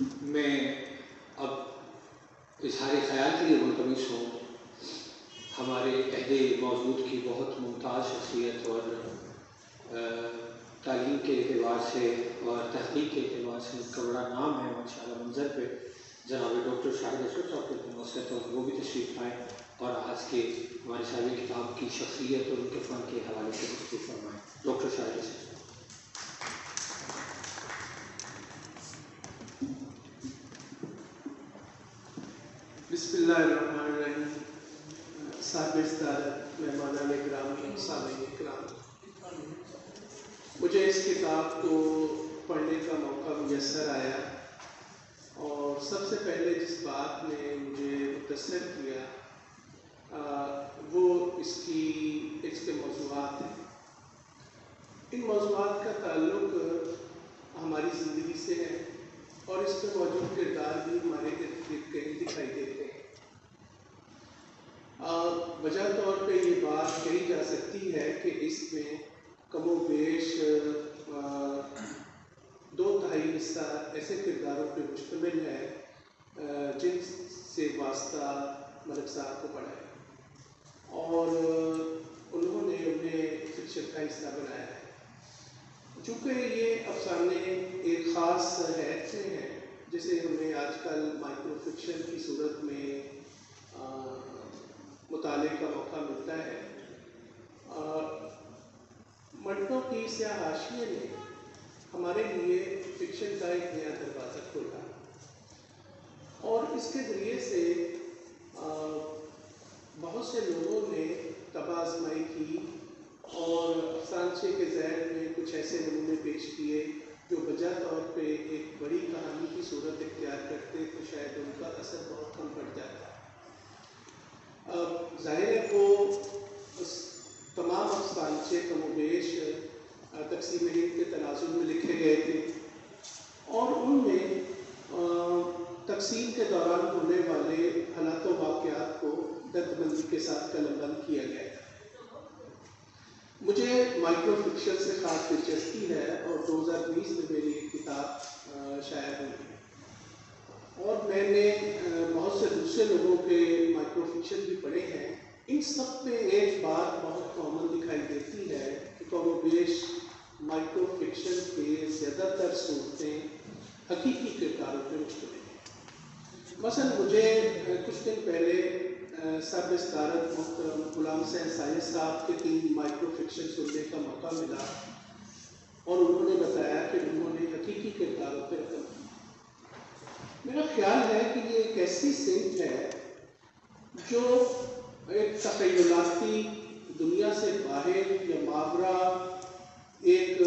میں اب اظہار خیال کے لیے ملتمس ہوں ہمارے عہد موجود کی بہت ممتاز شخصیت اور تعلیم کے اعتبار سے اور تحقیق کے اعتبار سے ان کا بڑا نام ہے ماشاءاللہ منظر پہ جناب ڈاکٹر شاہد اشرف صاحب کی موسیقی اور وہ بھی تشریف لائیں اور آج کے ہمارے صاحب کتاب کی شخصیت اور ان کے فن کے حوالے سے گفتگو فرمائیں. ڈاکٹر شاہد اشرف. بسم اللہ الرحمن الرحیم. صاحب استعارت مہمانان گرامی سامعین کرام، مجھے اس کتاب کو پڑھنے کا موقع میسر آیا اور سب سے پہلے جس بات نے مجھے متاثر کیا وہ اس کے موضوعات ہیں. ان موضوعات کا تعلق ہماری زندگی سے ہے اور اس میں موجود کردار بھی ہمارے ارد گرد کہیں دکھائی دیتے ہیں. وجہ طور پہ یہ بات کہی جا سکتی ہے کہ اس میں کم و بیش 2/3 حصہ ایسے کرداروں پہ مشتمل ہے جن سے واسطہ ملک صاحب کو پڑھا ہے اور انہوں نے انہیں فکشن کا حصہ بنایا ہے. چونکہ یہ افسانے ایک خاص حیث سے ہیں جسے ہمیں آج کل مائکرو فکشن کی صورت میں مطالعے کا موقع ملتا ہے. منٹوں کی سیاہ حاشیے نے ہمارے لیے فکشن کا ایک نیا دروازہ کھولا اور اس کے ذریعے سے بہت سے لوگوں نے طبع آزمائی کی اور افسانچے کے ذیل میں کچھ ایسے نمونے پیش کیے جو بجا طور پہ ایک بڑی کہانی کی صورت اختیار کرتے تو شاید ان کا اثر بہت کم پڑ جاتا. ظاہر ہے وہ تمام افسانچے کم و بیش تقسیم ہند کے تناظر میں لکھے گئے تھے اور ان میں تقسیم کے دوران ہونے والے حالات و واقعات کو دردمندی کے ساتھ قلم بند کیا گیا تھا. مجھے مائکرو فکشن سے خاص دلچسپی ہے اور 2020 میں میری ایک کتاب شائع ہوئی اور میں نے بہت سے دوسرے لوگوں کے مائکرو فکشن بھی پڑھے ہیں. ان سب میں ایک بات بہت کامن دکھائی دیتی ہے کہ کم و بیش مائکرو فکشن کے زیادہ تر صورتیں حقیقی کرداروں پہ مشتمل ہیں. مثلا مجھے کچھ دن پہلے سب استعارت محترم غلام حسین سائنس صاحب کے 3 مائکرو فکشن سننے کا موقع ملا اور انہوں نے بتایا کہ انہوں نے حقیقی کرداروں پہ رقم کی. میرا خیال ہے کہ یہ ایک ایسی صنف ہے جو ایک تخیلاتی دنیا سے باہر یا ماورا ایک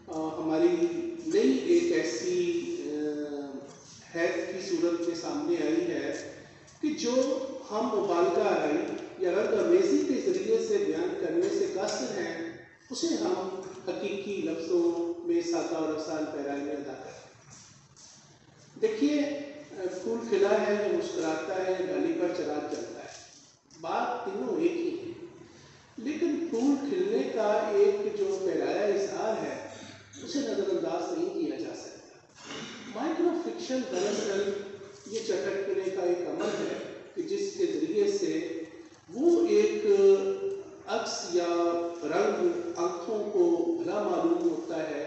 ہماری نئی ایک ایسی حیث کی صورت میں سامنے آئی ہے کہ جو ہم مبالغہ آرائی یا رنگ آمیزی کے ذریعے سے بیان کرنے سے قاصر ہیں اسے ہم حقیقی لفظوں میں سادہ اور آسان پیرائی میں ادا کرتے ہیں. دیکھیے پھول کھلا ہے یا مسکراتا ہے یا ڈالی پر چراغ جلتا ہے، بات تینوں ایک ہی ہے لیکن پھول کھلنے کا ایک جو پیرایا اظہار ہے اسے نظر انداز نہیں کیا جا سکتا. مائکرو فکشن دراصل یہ چٹکنے کا ایک عمل ہے کہ جس کے ذریعے سے وہ ایک عکس یا رنگ آنکھوں کو بھلا معلوم ہوتا ہے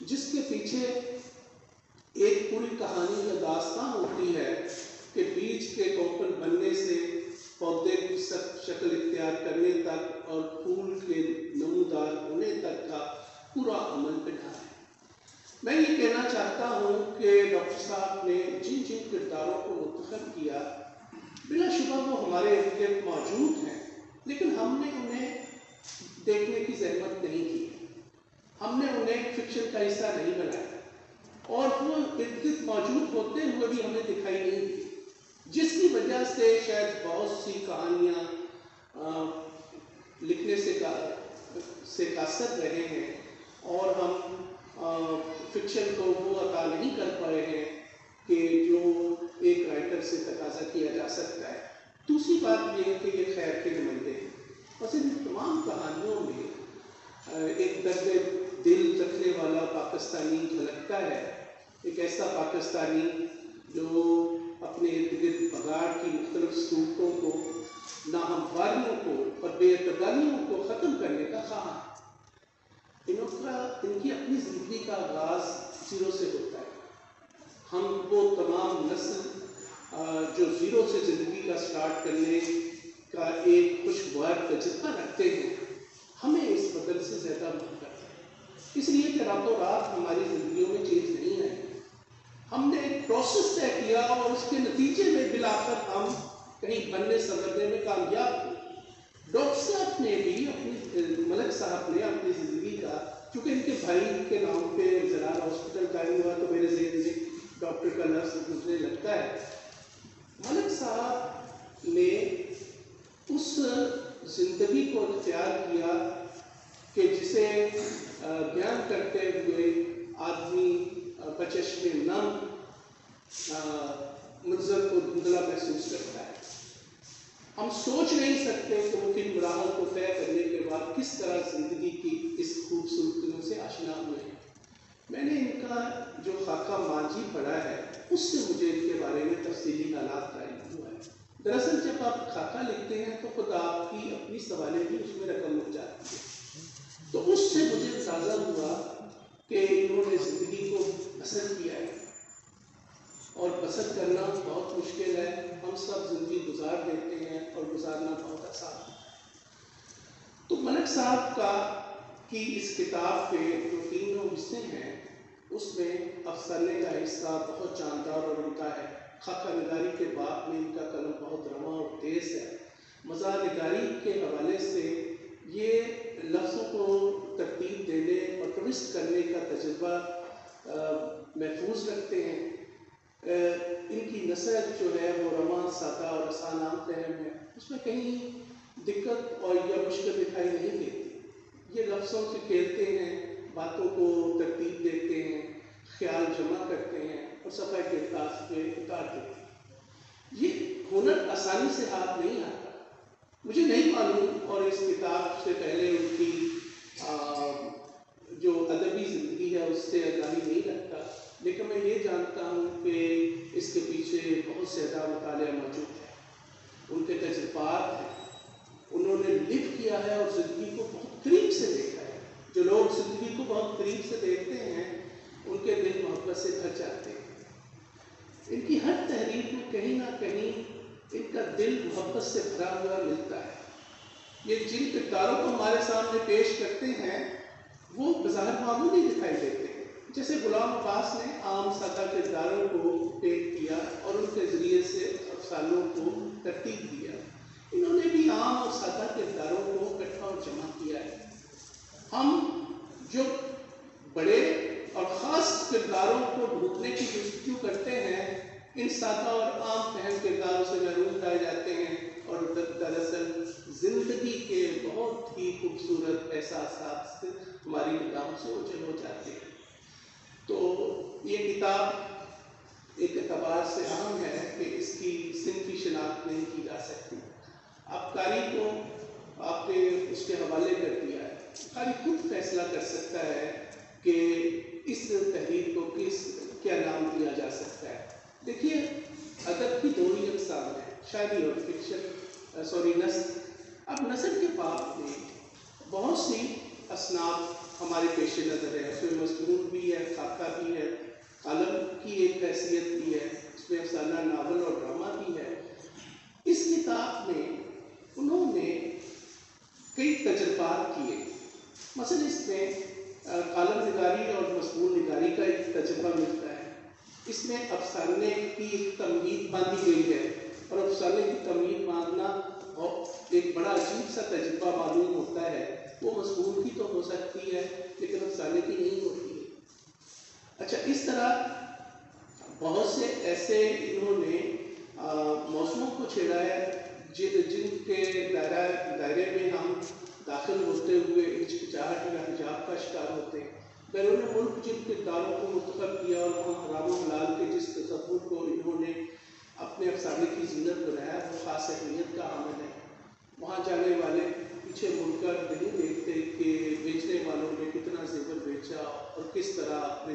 جس کے پیچھے ایک پوری کہانی یا داستان ہوتی ہے کہ بیج کے کوکل بننے سے پودے کی شکل اختیار کرنے تک اور پھول کے نمودار ہونے تک کا پورا عمل بنا ہے. میں یہ کہنا چاہتا ہوں کہ ڈاکٹر صاحب نے جن جن کرداروں کو منتخب کیا بلا شبہ وہ ہمارے ارد گرد موجود ہیں لیکن ہم نے انہیں دیکھنے کی زحمت نہیں کی، ہم نے انہیں فکشن کا حصہ نہیں بنایا اور وہ ارد گرد موجود ہوتے ہوئے بھی ہمیں دکھائی نہیں دی جس کی وجہ سے شاید بہت سی کہانیاں لکھنے سے قاصر رہے ہیں اور ہم فکشن کو وہ عطا نہیں کر پائے ہیں کہ جو ایک رائٹر سے تقاضا کیا جا سکتا ہے. دوسری بات یہ ہے کہ یہ خیر کے نمائندے ہیں. بس ان تمام کہانیوں میں ایک درد دل رکھنے والا پاکستانی جھلکتا ہے ایک ایسا پاکستانی جو اپنے ارد گرد بگاڑ کی مختلف صورتوں کو، ناہمواریوں کو اور بے اعتدالیوں کو ختم کرنے کا خواہاں ہے۔ ان کی اپنی زندگی کا آغاز زیرو سے ہوتا ہے۔ ہم وہ تمام نسل جو زیرو سے زندگی کا سٹارٹ کرنے کا ایک خوشگوار تجربہ رکھتے ہیں، ہمیں اس بدل سے زیادہ محبت ہے، اس لیے کہ راتوں رات ہماری زندگیوں میں چینج نہیں آئی۔ ہم نے ایک پروسیس طے کیا اور اس کے نتیجے میں بالآخر ہم کہیں بننے سنورنے میں کامیاب ہوئے۔ ڈاکٹر صاحب نے بھی ملک صاحب نے اپنی زندگی کا، چونکہ ان کے بھائی کے نام پہ زرار ہاسپٹل قائم ہوا تو میرے ذہن میں ڈاکٹر کا لفظ مجھے لگتا ہے۔ ملک صاحب نے اس زندگی کو اختیار کیا کہ جسے بیان کرتے ہوئے آدمی بچشمے نم منظر کو دھندلا محسوس کرتا ہے۔ ہم سوچ نہیں سکتے کہ وہ کن مراحل کو طے کرنے کے بعد کس طرح زندگی کی اس خوبصورتیوں سے آشنا ہوئے ہیں۔ میں نے ان کا جو خاکہ مانجھی پڑھا ہے اس سے مجھے ان کے بارے میں تفصیلی حالات قائم ہوا ہے۔ دراصل جب آپ خاکہ لکھتے ہیں تو خود آپ کی اپنی سوالیں بھی اس میں رقم ہو جاتی ہے، تو اس سے مجھے اندازہ ہوا کہ انہوں نے زندگی کو بسر کیا ہے، اور بسر کرنا بہت مشکل ہے۔ ہم سب زندگی گزار دیتے ہیں اور گزارنا بہت آسان ہے۔ تو ملک صاحب کی اس کتاب کے جو تینوں حصے ہیں اس میں افسانے کا حصہ بہت جاندار اور عمدہ ہے۔ خاکہ نگاری کے باب میں ان کا قلم بہت رواں اور تیز ہے۔ مزاح نگاری کے حوالے سے یہ لفظوں کو ترتیب دینے اور ٹوسٹ کرنے کا تجربہ محفوظ رکھتے ہیں۔ ان کی نثر جو ہے وہ رواں، سادہ اور آسان عام فہم ہے، اس میں کہیں دقت اور یا مشکل دکھائی نہیں دیتی۔ یہ لفظوں سے کھیلتے ہیں، باتوں کو ترتیب دیتے ہیں، خیال جمع کرتے ہیں اور صفحہ کے اطراف پہ اتار دیتے ہیں۔ یہ ہنر آسانی سے ہاتھ نہیں آتا۔ مجھے نہیں معلوم، اور اس کتاب سے پہلے ان کی جو ادبی زندگی ہے اس سے آگاہی نہیں رکھتا، لیکن میں یہ جانتا ہوں کہ اس کے پیچھے بہت زیادہ مطالعہ موجود ہے، ان کے تجربات ہیں، انہوں نے لکھ کیا ہے اور زندگی کو بہت قریب سے دیکھا ہے۔ جو لوگ زندگی کو بہت قریب سے دیکھتے ہیں ان کے دل محبت سے بھر جاتے ہیں۔ ان کی ہر تحریر میں کہیں نہ کہیں ان کا دل محبت سے بھرا ہوا ملتا ہے۔ یہ جن کرداروں کو ہمارے سامنے پیش کرتے ہیں وہ بظاہر معمولی دکھائی دیتے ہیں، جیسے غلام عباس نے عام سادہ کرداروں کو پیش کیا اور ان کے ذریعے سے افسانوں کو ترتیب دیا۔ انہوں نے بھی عام اور سادہ کرداروں کو اکٹھا اور جمع کیا ہے۔ ہم جو بڑے اور خاص کرداروں کو ڈھونڈنے کی جستجو کرتے ہیں ان سادہ اور عام فہم کرداروں سے محروم پائے جاتے ہیں اور دراصل زندگی کے بہت ہی خوبصورت احساسات سے ہماری نگاہوں سے اوجھل ہو جاتے ہیں۔ تو یہ کتاب ایک اعتبار سے اہم ہے کہ اس کی صنفی شناخت نہیں کی جا سکتی۔ اب قاری کو آپ نے اس کے حوالے کر دیا ہے، قاری خود فیصلہ کر سکتا ہے کہ اس تحریر کو کیا نام دیا جا سکتا ہے۔ دیکھیے، ادب کی دو ہی اقسام ہیں، شاعری اور نثر۔ اب نثر کے باب میں بہت سی اصناف ہمارے پیش نظر ہے، اس میں مضمون بھی ہے، خاکہ بھی ہے، قلم کی ایک حیثیت بھی ہے، اس میں افسانہ، ناول اور ڈرامہ بھی ہے۔ اس کتاب میں انہوں نے کئی تجربات کیے، مثلا اس میں قلم نگاری اور مضمون نگاری کا ایک تجربہ ملتا ہے۔ اس میں افسانے کی ایک تمہید باندھی گئی ہے، اور افسانے کی تمہید باندھنا ایک بڑا عجیب سا تجربہ معلوم ہوتا ہے۔ وہ مضمون کی تو ہو سکتی ہے لیکن افسانے کی نہیں ہوتی ہے۔ اچھا، اس طرح بہت سے ایسے انہوں نے موضوعوں کو چھیڑا ہے جن کے دائرے میں ہم داخل ہوتے ہوئے ہچکچاہٹ یا حجاب کا شکار ہوتے ہیں۔ بیرون ملک جن کرداروں کو منتخب کیا اور وہاں حرام و حلال کے جس تصور کو انہوں نے اپنے افسانے کی زینت بنایا وہ خاص اہمیت کا حامل ہے۔ وہاں جانے والے پیچھے مڑ کر نہیں دیکھتے کہ بیچنے والوں نے کتنا زیور بیچا اور کس طرح اپنے